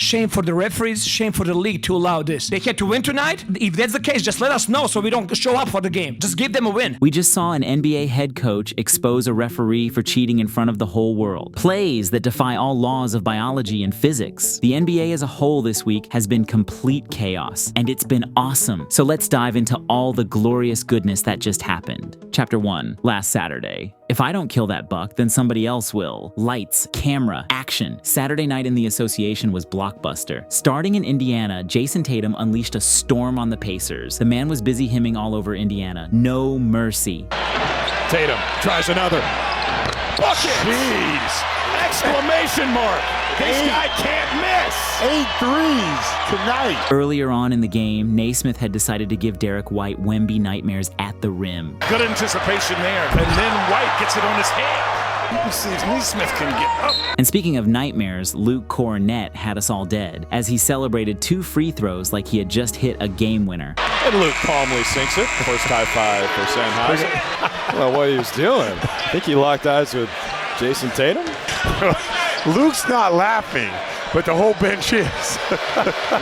shame for the referees, shame for the league to allow this. They had to win tonight. If that's the case, just let us know so we don't show up for the game. Just give them a win. We just saw an NBA head coach expose a referee for cheating in front of the whole world. Plays that defy all laws of biology and physics. The NBA as a whole this week has been complete chaos, and it's been awesome. So let's dive into all the glorious goodness that just happened. Chapter 1, last Saturday. If I don't kill that buck, then somebody else will. Lights, camera, action. Saturday night in the association was blockbuster. Starting in Indiana, Jason Tatum unleashed a storm on the Pacers. The man was busy hymning all over Indiana. No mercy. Tatum tries another. Bucket! Jeez! Exclamation mark! This guy can't miss! 8 threes tonight. Earlier on in the game, Naismith had decided to give Derek White Wemby nightmares at the rim. Good anticipation there, and then White gets it on his hand. You can see Naismith can get up. And speaking of nightmares, Luke Cornett had us all dead as he celebrated 2 free throws like he had just hit a game winner. And Luke calmly sinks it. First high five for Sennheiser. Well, what he was doing, I think he locked eyes with Jason Tatum. Luke's not laughing, but the whole bench is.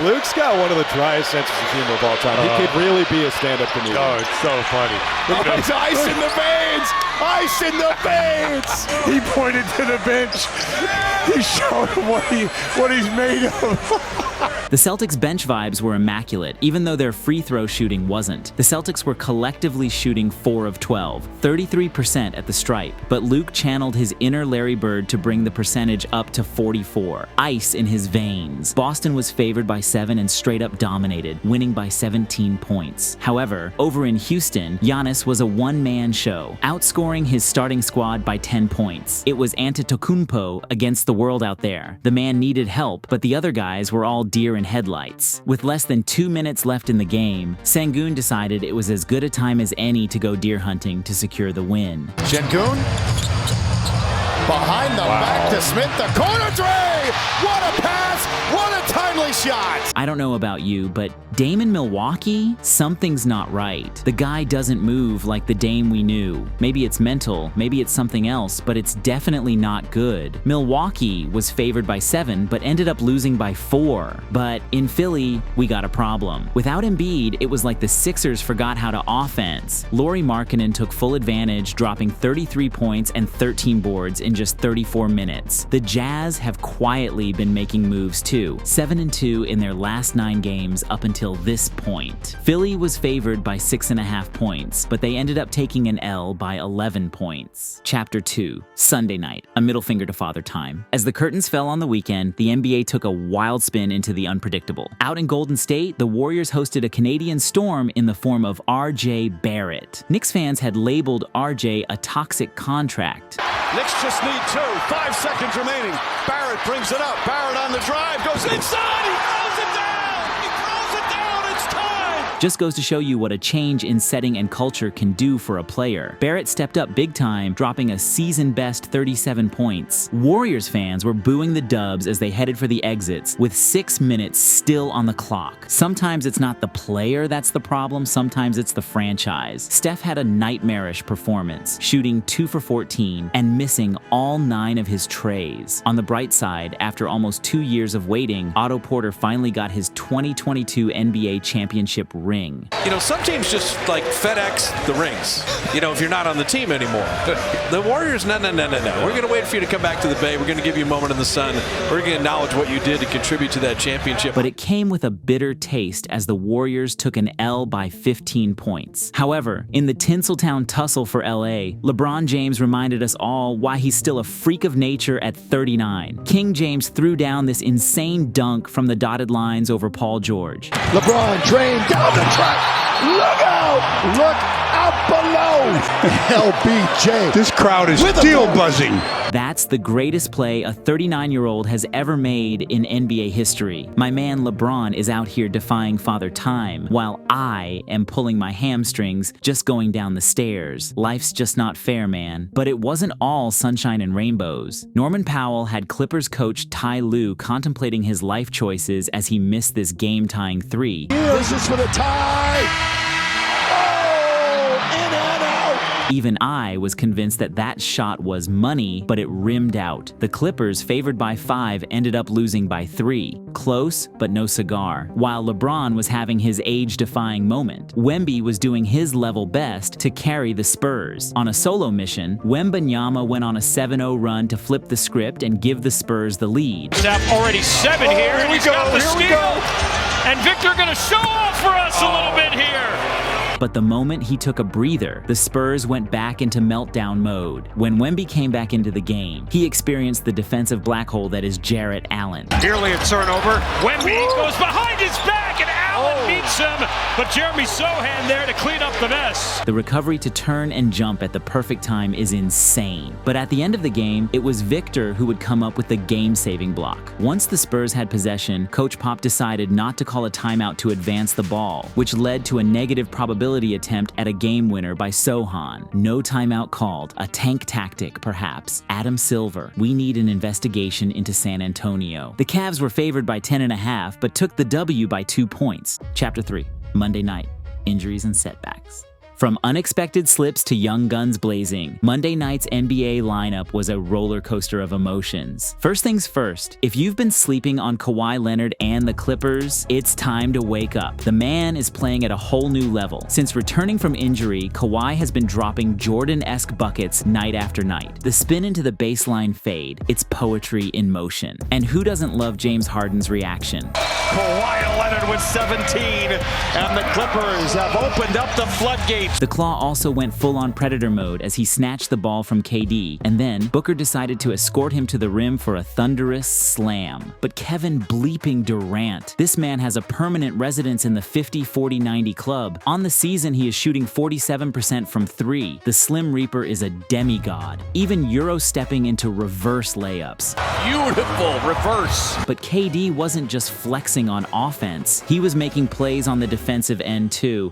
Luke's got one of the driest senses of humor of all time. He could really be a stand-up comedian. Oh, it's so funny. Look at It's ice in the veins! Ice in the veins! He pointed to the bench. He showed him what he's made of. The Celtics' bench vibes were immaculate, even though their free throw shooting wasn't. The Celtics were collectively shooting 4 of 12, 33% at the stripe, but Luke channeled his inner Larry Bird to bring the percentage up to 44. Ice in his veins. Boston was favored by 7 and straight up dominated, winning by 17 points. However, over in Houston, Giannis was a one-man show, outscoring his starting squad by 10 points. It was Antetokounmpo against the world out there. The man needed help, but the other guys were all deer in headlights. With less than 2 minutes left in the game, Sengun decided it was as good a time as any to go deer hunting to secure the win. Sengun behind the back to Smith, the corner three! What a pass! What a timely shot! I don't know about you, but Dame in Milwaukee? Something's not right. The guy doesn't move like the Dame we knew. Maybe it's mental, maybe it's something else, but it's definitely not good. Milwaukee was favored by 7, but ended up losing by 4. But in Philly, we got a problem. Without Embiid, it was like the Sixers forgot how to offense. Lauri Markkanen took full advantage, dropping 33 points and 13 boards in just 34 minutes. The Jazz have quietly been making moves too, 7-2 in their last 9 games up until this point. Philly was favored by 6.5 points, but they ended up taking an L by 11 points. Chapter 2, Sunday night, a middle finger to Father Time. As the curtains fell on the weekend, the NBA took a wild spin into the unpredictable. Out in Golden State, the Warriors hosted a Canadian storm in the form of R.J. Barrett. Knicks fans had labeled R.J. a toxic contract. Knicks just need 2, 5 seconds remaining. Barrett brings it up. Barrett on the drive, goes inside, he throws it down! He throws it down, it's time! Just goes to show you what a change in setting and culture can do for a player. Barrett stepped up big time, dropping a season-best 37 points. Warriors fans were booing the Dubs as they headed for the exits, with 6 minutes still on the clock. Sometimes it's not the player that's the problem, sometimes it's the franchise. Steph had a nightmarish performance, shooting 2 for 14 and missing all 9 of his trays. On the bright side, after almost 2 years of waiting, Otto Porter finally got his 2022 NBA championship ring. You know, some teams just like FedEx the rings, you know, if you're not on the team anymore. The Warriors, no. We're going to wait for you to come back to the Bay. We're going to give you a moment in the sun. We're going to acknowledge what you did to contribute to that championship. But it came with a bitter taste as the Warriors took an L by 15 points. However, in the Tinseltown tussle for LA, LeBron James reminded us all why he's still a freak of nature at 39. King James threw down this insane dunk from the dotted lines over Paul George. LeBron trained down the track. Look out! Look out below! LBJ. This crowd is still buzzing. That's the greatest play a 39-year-old has ever made in NBA history. My man LeBron is out here defying Father Time, while I am pulling my hamstrings just going down the stairs. Life's just not fair, man. But it wasn't all sunshine and rainbows. Norman Powell had Clippers coach Ty Lue contemplating his life choices as he missed this game-tying 3. This is for the tie. Oh, in and out. Even I was convinced that that shot was money, but it rimmed out. The Clippers, favored by 5, ended up losing by 3. Close, but no cigar. While LeBron was having his age-defying moment, Wemby was doing his level best to carry the Spurs. On a solo mission, Wembanyama went on a 7-0 run to flip the script and give the Spurs the lead. Steph already 7 here, and he's got the steal. And Victor gonna show off for us a little bit here. But the moment he took a breather, the Spurs went back into meltdown mode. When Wemby came back into the game, he experienced the defensive black hole that is Jarrett Allen. Nearly a turnover. Wemby goes behind his back, and Allen meets him. But Jeremy Sohan there to clean up the mess. The recovery to turn and jump at the perfect time is insane. But at the end of the game, it was Victor who would come up with the game-saving block. Once the Spurs had possession, Coach Pop decided not to call a timeout to advance the ball, which led to a negative probability attempt at a game winner by Sohan. No timeout called, a tank tactic perhaps. Adam Silver, we need an investigation into San Antonio. The Cavs were favored by 10.5, but took the W by 2 points. Chapter 3, Monday night, injuries and setbacks. From unexpected slips to young guns blazing, Monday night's NBA lineup was a roller coaster of emotions. First things first, if you've been sleeping on Kawhi Leonard and the Clippers, it's time to wake up. The man is playing at a whole new level. Since returning from injury, Kawhi has been dropping Jordan-esque buckets night after night. The spin into the baseline fade, it's poetry in motion. And who doesn't love James Harden's reaction? Kawhi Leonard with 17, and the Clippers have opened up the floodgates. The Claw also went full-on Predator mode as he snatched the ball from KD, and then Booker decided to escort him to the rim for a thunderous slam. But Kevin bleeping Durant, this man has a permanent residence in the 50-40-90 club. On the season, he is shooting 47% from 3. The Slim Reaper is a demigod, even Euro-stepping into reverse layups. Beautiful reverse. But KD wasn't just flexing on offense, he was making plays on the defensive end too.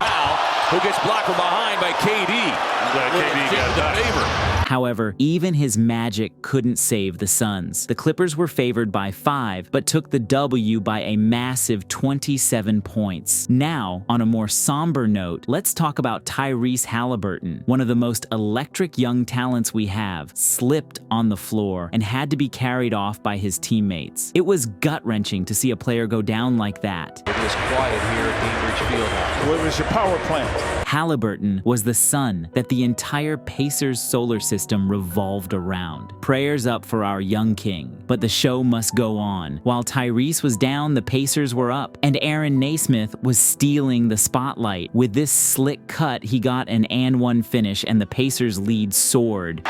Who gets blocked from behind by KD. KD got done. However, even his magic couldn't save the Suns. The Clippers were favored by 5, but took the W by a massive 27 points. Now, on a more somber note, let's talk about Tyrese Halliburton. One of the most electric young talents we have slipped on the floor and had to be carried off by his teammates. It was gut-wrenching to see a player go down like that. It is quiet here at Cambridge Fieldhouse. What was your power plant? Halliburton was the sun that the entire Pacers solar system revolved around. Prayers up for our young king. But the show must go on. While Tyrese was down, the Pacers were up, and Aaron Naismith was stealing the spotlight. With this slick cut, he got an and-one finish, and the Pacers' lead soared.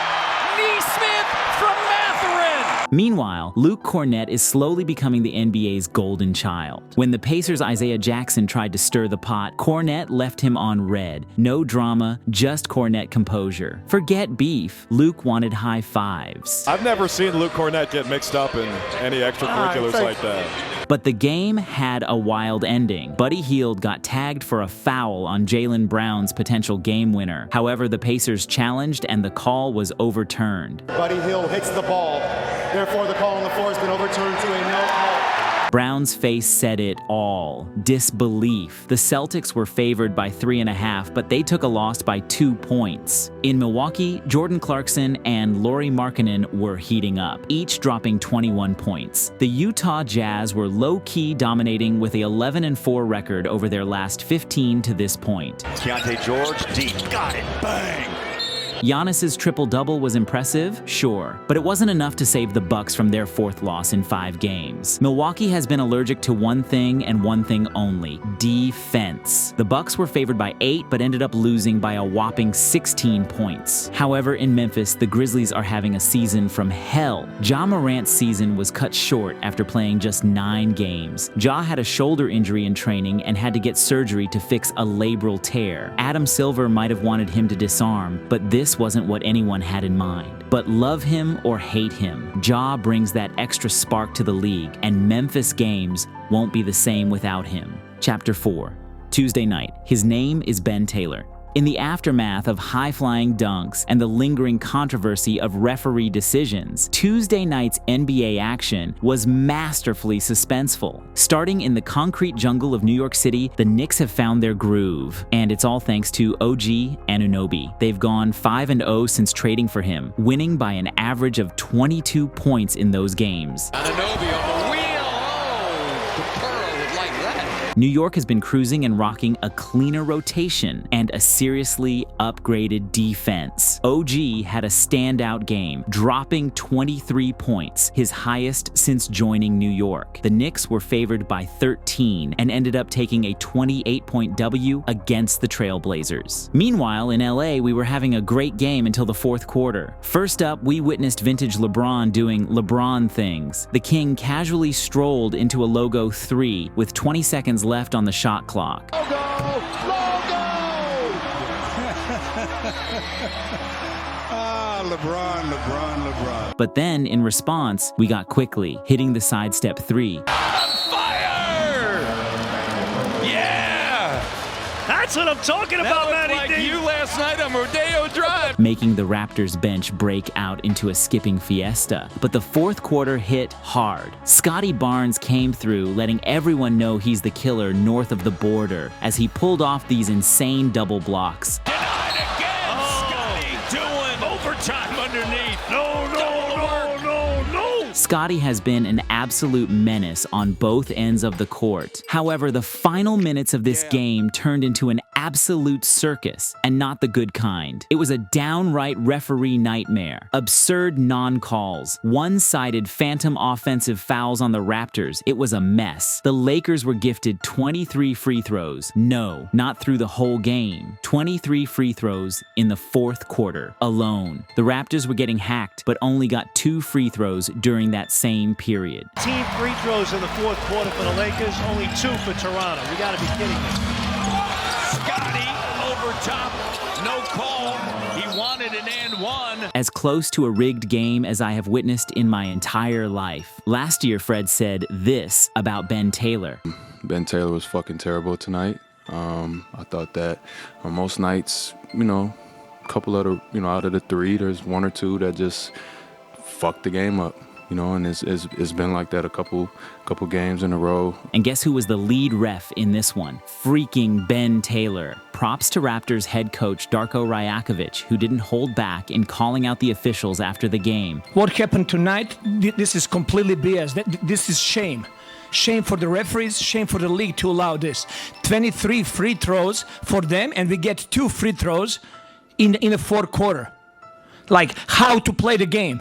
Meanwhile, Luke Cornett is slowly becoming the NBA's golden child. When the Pacers' Isaiah Jackson tried to stir the pot, Cornett left him on red. No drama, just Cornett composure. Forget beef, Luke wanted high fives. I've never seen Luke Cornett get mixed up in any extracurriculars like that. But the game had a wild ending. Buddy Hield got tagged for a foul on Jaylen Brown's potential game winner. However, the Pacers challenged and the call was overturned. Buddy Hield hits the ball. Therefore, the call on the floor has been overturned to a no call. Brown's face said it all. Disbelief. The Celtics were favored by 3.5, but they took a loss by 2 points. In Milwaukee, Jordan Clarkson and Lauri Markkanen were heating up, each dropping 21 points. The Utah Jazz were low-key dominating with a 11-4 record over their last 15 to this point. Keontae George, deep, got it, bang! Giannis's triple-double was impressive, sure, but it wasn't enough to save the Bucks from their 4th loss in 5 games. Milwaukee has been allergic to one thing and one thing only: defense. The Bucks were favored by 8, but ended up losing by a whopping 16 points. However, in Memphis, the Grizzlies are having a season from hell. Ja Morant's season was cut short after playing just 9 games. Ja had a shoulder injury in training and had to get surgery to fix a labral tear. Adam Silver might have wanted him to disarm, but this wasn't what anyone had in mind. But love him or hate him, Ja brings that extra spark to the league, and Memphis games won't be the same without him. Chapter 4. Tuesday night. His name is Ben Taylor. In the aftermath of high-flying dunks and the lingering controversy of referee decisions, Tuesday night's NBA action was masterfully suspenseful. Starting in the concrete jungle of New York City, the Knicks have found their groove, and it's all thanks to OG Anunoby. They've gone 5-0 since trading for him, winning by an average of 22 points in those games. Anunoby on the wheel. The pearl would like that. New York has been cruising and rocking a cleaner rotation and a seriously upgraded defense. OG had a standout game, dropping 23 points, his highest since joining New York. The Knicks were favored by 13 and ended up taking a 28-point W against the Trailblazers. Meanwhile, in LA, we were having a great game until the fourth quarter. First up, we witnessed vintage LeBron doing LeBron things. The King casually strolled into a logo 3 with 20 seconds left on the shot clock. LeBron. But then, in response, we got quickly, hitting the sidestep 3. Fire! Yeah! That's what I'm talking about, That Matty looked D. like you last night on Rodeo Drive. Making the Raptors bench break out into a skipping fiesta. But the fourth quarter hit hard. Scotty Barnes came through, letting everyone know he's the killer north of the border as he pulled off these insane double blocks. Denied again. Scotty doing overtime underneath. No. Scotty has been an absolute menace on both ends of the court. However, the final minutes of this game turned into an absolute circus, and not the good kind. It was a downright referee nightmare. Absurd non-calls, one-sided phantom offensive fouls on the Raptors. It was a mess. The Lakers were gifted 23 free throws. No, not through the whole game. 23 free throws in the fourth quarter alone. The Raptors were getting hacked, but only got 2 free throws during that same period. Team free throws in the fourth quarter for the Lakers, only 2 for Toronto. You gotta be kidding me. Scotty over top. No call. He wanted an and one. As close to a rigged game as I have witnessed in my entire life. Last year, Fred said this about Ben Taylor. Ben Taylor was fucking terrible tonight. I thought that on most nights, a couple of the, out of the 3, there's 1 or 2 that just fucked the game up. And it's been like that a couple games in a row. And guess who was the lead ref in this one? Freaking Ben Taylor. Props to Raptors head coach Darko Rajakovic, who didn't hold back in calling out the officials after the game. What happened tonight, this is completely BS. This is shame. Shame for the referees, shame for the league to allow this. 23 free throws for them, and we get 2 free throws in the fourth quarter. Like, how to play the game.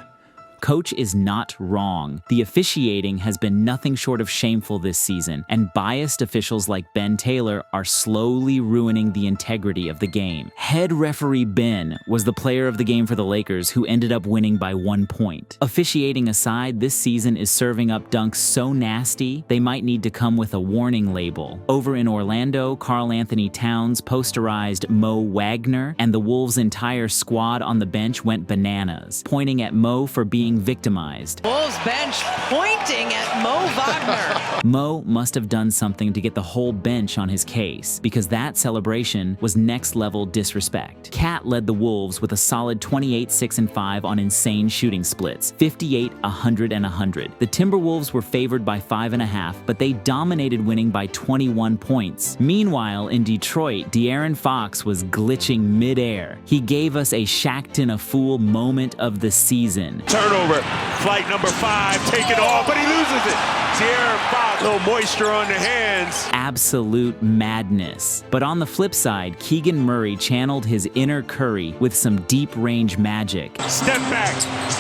Coach is not wrong. The officiating has been nothing short of shameful this season, and biased officials like Ben Taylor are slowly ruining the integrity of the game. Head referee Ben was the player of the game for the Lakers, who ended up winning by 1 point. Officiating aside, this season is serving up dunks so nasty, they might need to come with a warning label. Over in Orlando, Karl Anthony Towns posterized Mo Wagner, and the Wolves' entire squad on the bench went bananas, pointing at Mo for being victimized. Wolves bench pointing at Mo Wagner. Mo must have done something to get the whole bench on his case, because that celebration was next-level disrespect. Cat led the Wolves with a solid 28-6-5 on insane shooting splits, 58, 100, and 100. The Timberwolves were favored by 5.5, but they dominated, winning by 21 points. Meanwhile, in Detroit, De'Aaron Fox was glitching midair. He gave us a Shaqtin' a Fool moment of the season. Turnover, flight number 5, take it off, but he loses it. De'Aaron Fox, no moisture on the hands. Absolute madness. But on the flip side, Keegan Murray channeled his inner Curry with some deep-range magic. Step back,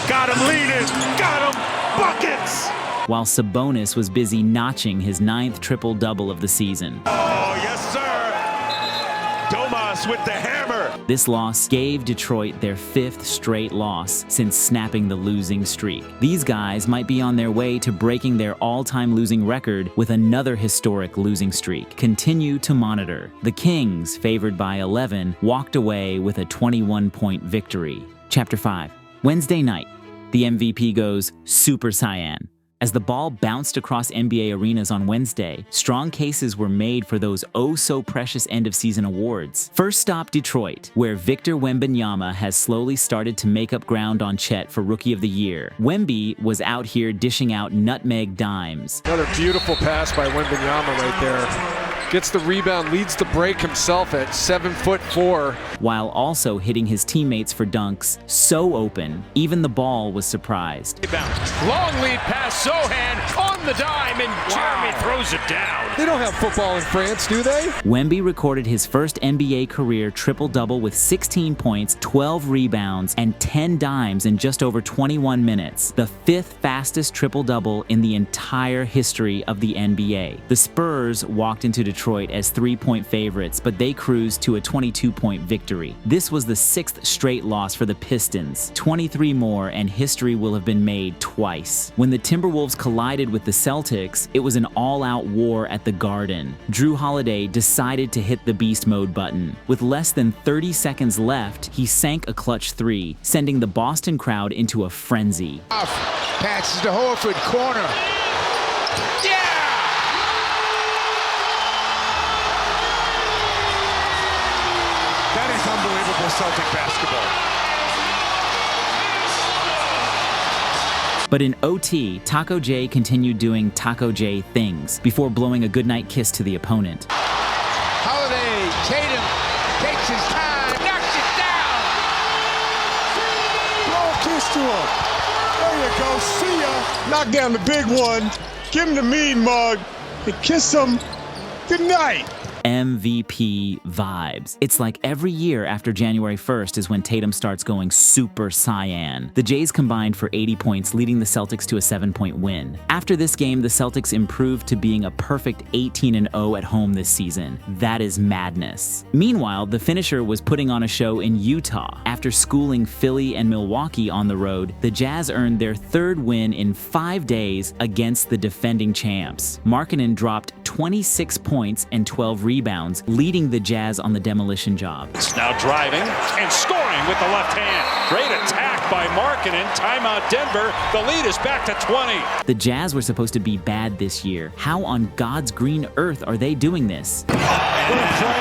got him leading, got him, buckets! While Sabonis was busy notching his 9th triple-double of the season. Oh, yes, sir. Domas with the hammer. This loss gave Detroit their 5th straight loss since snapping the losing streak. These guys might be on their way to breaking their all-time losing record with another historic losing streak. Continue to monitor. The Kings, favored by 11, walked away with a 21-point victory. Chapter 5. Wednesday night. The MVP goes Super Saiyan. As the ball bounced across NBA arenas on Wednesday, strong cases were made for those oh-so-precious end-of-season awards. First stop, Detroit, where Victor Wembanyama has slowly started to make up ground on Chet for Rookie of the Year. Wemby was out here dishing out nutmeg dimes. Another beautiful pass by Wembanyama right there. Gets the rebound, leads the break himself at 7'4", while also hitting his teammates for dunks so open, even the ball was surprised. Long lead pass, Sohan on the dime, and Jeremy throws it down. They don't have football in France, do they? Wemby recorded his first NBA career triple-double with 16 points, 12 rebounds, and 10 dimes in just over 21 minutes, the 5th fastest triple-double in the entire history of the NBA. The Spurs walked into Detroit as 3-point favorites, but they cruised to a 22-point victory. This was the 6th straight loss for the Pistons. 23 more, and history will have been made twice. When the Timberwolves collided with the Celtics, it was an all-out war at the Garden. Drew Holiday decided to hit the beast mode button. With less than 30 seconds left, he sank a clutch 3, sending the Boston crowd into a frenzy. Passes to Horford, corner. Yeah! That is unbelievable Celtic basketball. But in OT, Taco J continued doing Taco J things before blowing a goodnight kiss to the opponent. Holiday, Tatum takes his time, knocks Blow a kiss to him. There you go, see ya. Knock down the big one, give him the mean mug, and kiss him goodnight. MVP vibes. It's like every year after January 1st is when Tatum starts going super Cyan. The Jays combined for 80 points, leading the Celtics to a 7-point win. After this game, the Celtics improved to being a perfect 18-0 at home this season. That is madness. Meanwhile, the finisher was putting on a show in Utah. After schooling Philly and Milwaukee on the road, the Jazz earned their 3rd win in 5 days against the defending champs. Markkanen dropped 26 points and 12 rebounds, leading the Jazz on the demolition job. It's now driving and scoring with the left hand. Great attack by Markkanen. Timeout Denver. The lead is back to 20. The Jazz were supposed to be bad this year. How on God's green earth are they doing this?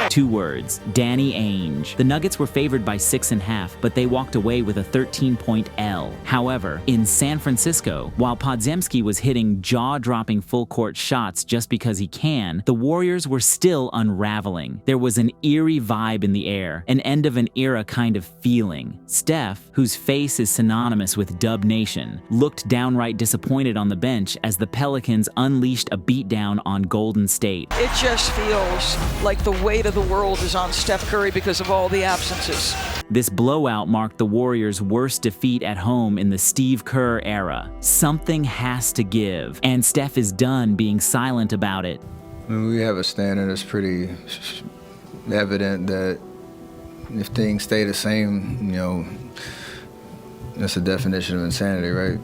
2 words, Danny Ainge. The Nuggets were favored by 6.5, but they walked away with a 13-point L. However, in San Francisco, while Podziemski was hitting jaw-dropping full-court shots just because he can, the Warriors were still unraveling. There was an eerie vibe in the air, an end of an era kind of feeling. Steph, whose face is synonymous with Dub Nation, looked downright disappointed on the bench as the Pelicans unleashed a beatdown on Golden State. It just feels like the weight of the world is on Steph Curry because of all the absences. This blowout marked the Warriors' worst defeat at home in the Steve Kerr era. Something has to give, and Steph is done being silent about it. I mean, we have a standard that's pretty evident that if things stay the same, that's the definition of insanity, right?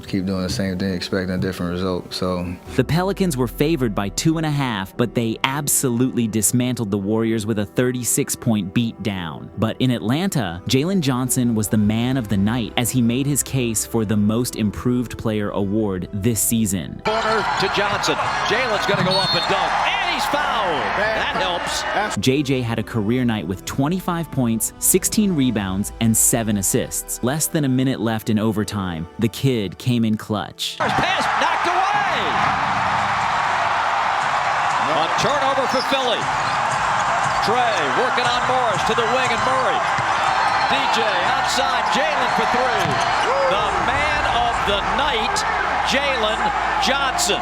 Keep doing the same thing, expecting a different result. So the Pelicans were favored by 2.5, but they absolutely dismantled the Warriors with a 36-point beatdown. But in Atlanta, Jalen Johnson was the man of the night as he made his case for the Most Improved Player award this season. Corner to Johnson. Jalen's going to go up and dunk. And he's fouled. That helps. JJ had a career night with 25 points, 16 rebounds, and 7 assists. Less than a minute left in overtime. The kid came in clutch. Pass knocked away. A turnover for Philly. Trey working on Morris to the wing and Murray. DJ outside Jalen for 3. The man of the night, Jalen Johnson.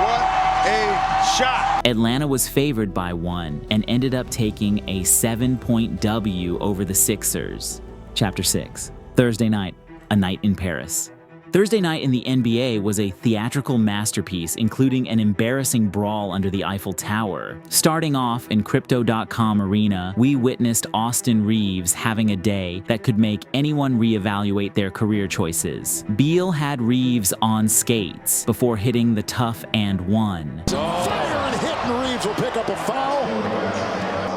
What a shot. Atlanta was favored by 1 and ended up taking a 7-point W over the Sixers. Chapter 6. Thursday night, a night in Paris. Thursday night in the NBA was a theatrical masterpiece, including an embarrassing brawl under the Eiffel Tower. Starting off in Crypto.com Arena, we witnessed Austin Reeves having a day that could make anyone reevaluate their career choices. Beal had Reeves on skates before hitting the tough and one. Fire and hit, and Reeves will pick up a foul.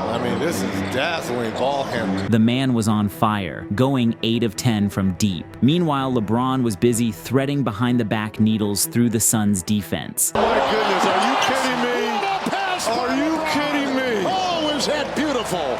I mean, this is dazzling ball handling. The man was on fire, going 8 of 10 from deep. Meanwhile, LeBron was busy threading behind the back needles through the Suns' defense. My goodness, are you kidding me? Are you kidding me? Oh, is that beautiful?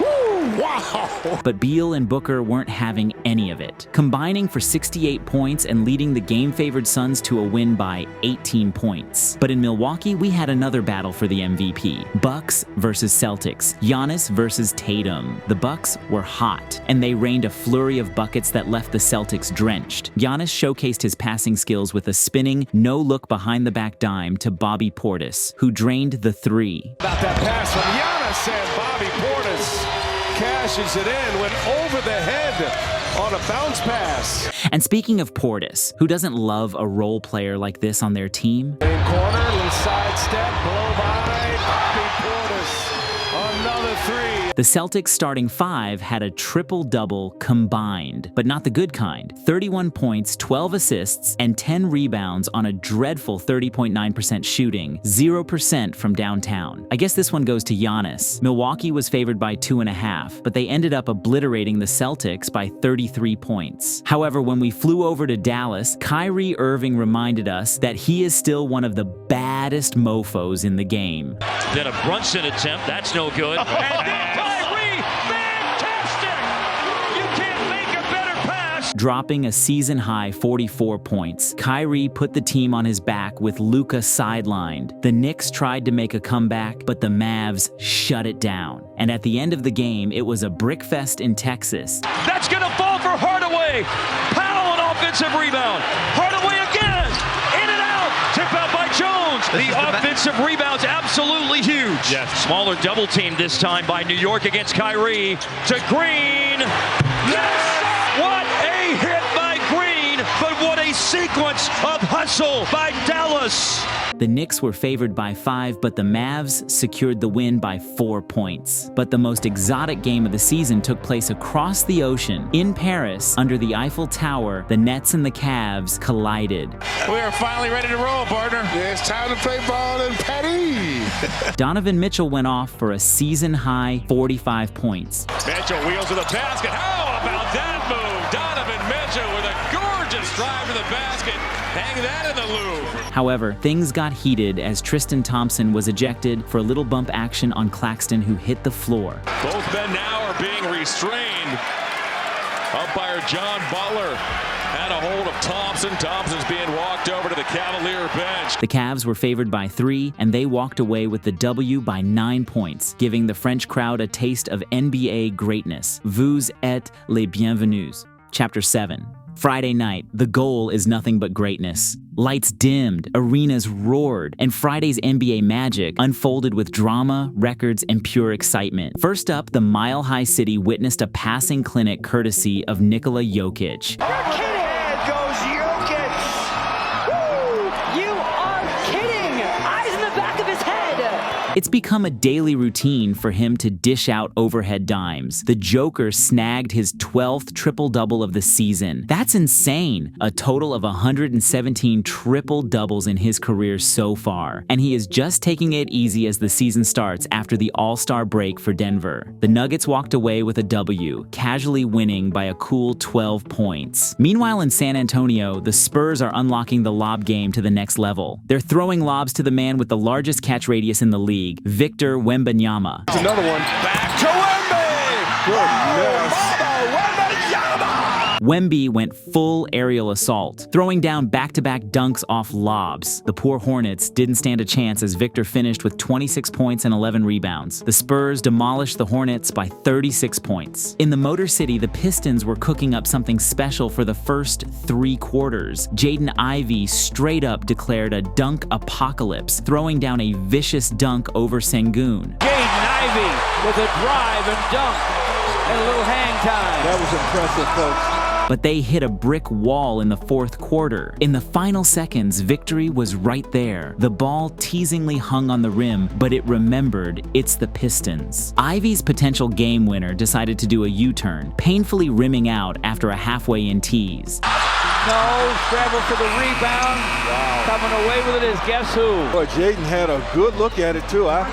Woo, wow. But Beal and Booker weren't having any of it, combining for 68 points and leading the game-favored Suns to a win by 18 points. But in Milwaukee, we had another battle for the MVP. Bucks versus Celtics. Giannis versus Tatum. The Bucks were hot, and they rained a flurry of buckets that left the Celtics drenched. Giannis showcased his passing skills with a spinning, no-look behind-the-back dime to Bobby Portis, who drained the three. About that pass from Giannis, and Bobby Portis cashes it in, went over the head on a bounce pass. And speaking of Portis, who doesn't love a role player like this on their team? In corner, little sidestep, blow by, Bobby Portis, another three. The Celtics starting five had a triple-double combined, but not the good kind. 31 points, 12 assists, and 10 rebounds on a dreadful 30.9% shooting, 0% from downtown. I guess this one goes to Giannis. Milwaukee was favored by 2.5, but they ended up obliterating the Celtics by 33 points. However, when we flew over to Dallas, Kyrie Irving reminded us that he is still one of the baddest mofos in the game. Then a Brunson attempt, that's no good. Dropping a season-high 44 points, Kyrie put the team on his back with Luka sidelined. The Knicks tried to make a comeback, but the Mavs shut it down. And at the end of the game, it was a brickfest in Texas. That's gonna fall for Hardaway. Powell, an offensive rebound. Hardaway again, in and out. Tip out by Jones. The offensive rebound's absolutely huge. Yes. Smaller double team this time by New York against Kyrie. To Green. Yes! What a hit by Green, but what a sequence of hustle by Dallas. The Knicks were favored by 5, but the Mavs secured the win by 4 points. But the most exotic game of the season took place across the ocean. In Paris, under the Eiffel Tower, the Nets and the Cavs collided. We are finally ready to roll, partner. Yeah, it's time to play ball in Paris. Donovan Mitchell went off for a season-high 45 points. Mitchell wheels to the basket. How about that move? Donovan Mitchell with a gorgeous drive to the basket. Hang that in the Louvre. However, things got heated as Tristan Thompson was ejected for a little bump action on Claxton, who hit the floor. Both men now are being restrained. Umpire John Butler had a hold of Thompson. Thompson's being walked over to the Cavalier bench. The Cavs were favored by 3, and they walked away with the W by 9 points, giving the French crowd a taste of NBA greatness. Vous êtes les bienvenus. Chapter 7. Friday night, the goal is nothing but greatness. Lights dimmed, arenas roared, and Friday's NBA magic unfolded with drama, records, and pure excitement. First up, the Mile High City witnessed a passing clinic courtesy of Nikola Jokic. You're kidding! There goes Jokic! Woo! You are kidding! Eyes in the back of his head! It's become a daily routine for him to dish out overhead dimes. The Joker snagged his 12th triple-double of the season. That's insane. A total of 117 triple-doubles in his career so far. And he is just taking it easy as the season starts after the All-Star break for Denver. The Nuggets walked away with a W, casually winning by a cool 12 points. Meanwhile in San Antonio, the Spurs are unlocking the lob game to the next level. They're throwing lobs to the man with the largest catch radius in the league, Victor Wembanyama. Another one. Back to Wemby! Goodness. Wemby went full aerial assault, throwing down back-to-back dunks off lobs. The poor Hornets didn't stand a chance as Victor finished with 26 points and 11 rebounds. The Spurs demolished the Hornets by 36 points. In the Motor City, the Pistons were cooking up something special for the first 3 quarters. Jaden Ivey straight up declared a dunk apocalypse, throwing down a vicious dunk over Sengun. Jaden Ivey with a drive and dunk and a little hang time. That was impressive, folks. But they hit a brick wall in the 4th quarter. In the final seconds, victory was right there. The ball teasingly hung on the rim, but it remembered it's the Pistons. Ivey's potential game winner decided to do a U-turn, painfully rimming out after a halfway-in tease. No, scramble for the rebound. Wow. Coming away with it is guess who? Boy, Jaden had a good look at it, too. I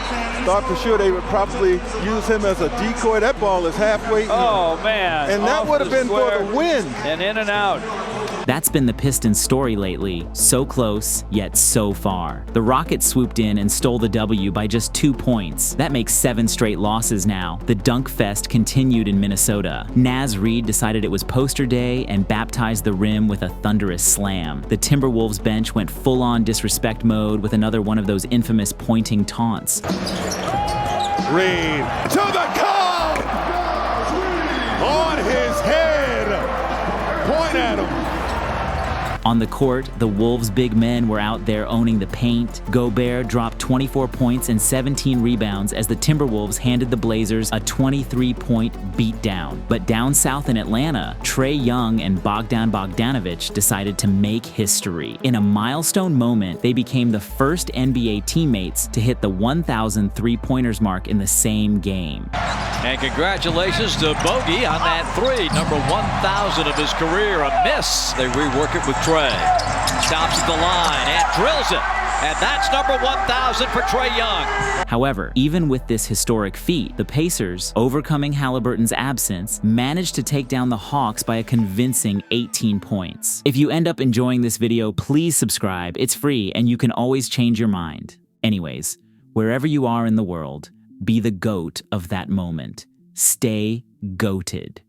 thought for sure they would probably use him as a decoy. That ball is halfway. Oh, man. And that would have been for the win. And in and out. That's been the Pistons' story lately. So close, yet so far. The Rockets swooped in and stole the W by just 2 points. That makes 7 straight losses now. The dunk fest continued in Minnesota. Naz Reid decided it was poster day and baptized the rim with a thunderous slam. The Timberwolves bench went full-on disrespect mode with another one of those infamous pointing taunts. Reid to the cup! On his head! Point at him! On the court, the Wolves' big men were out there owning the paint. Gobert dropped 24 points and 17 rebounds as the Timberwolves handed the Blazers a 23-point beatdown. But down south in Atlanta, Trae Young and Bogdan Bogdanović decided to make history. In a milestone moment, they became the first NBA teammates to hit the 1,000 three-pointers mark in the same game. And congratulations to Bogey on that three, number 1,000 of his career. A miss. They rework it with Trae. Stops at the line and drills it. And that's number 1,000 for Trae Young. However, even with this historic feat, the Pacers, overcoming Halliburton's absence, managed to take down the Hawks by a convincing 18 points. If you end up enjoying this video, please subscribe. It's free and you can always change your mind. Anyways, wherever you are in the world, be the GOAT of that moment. Stay GOATed.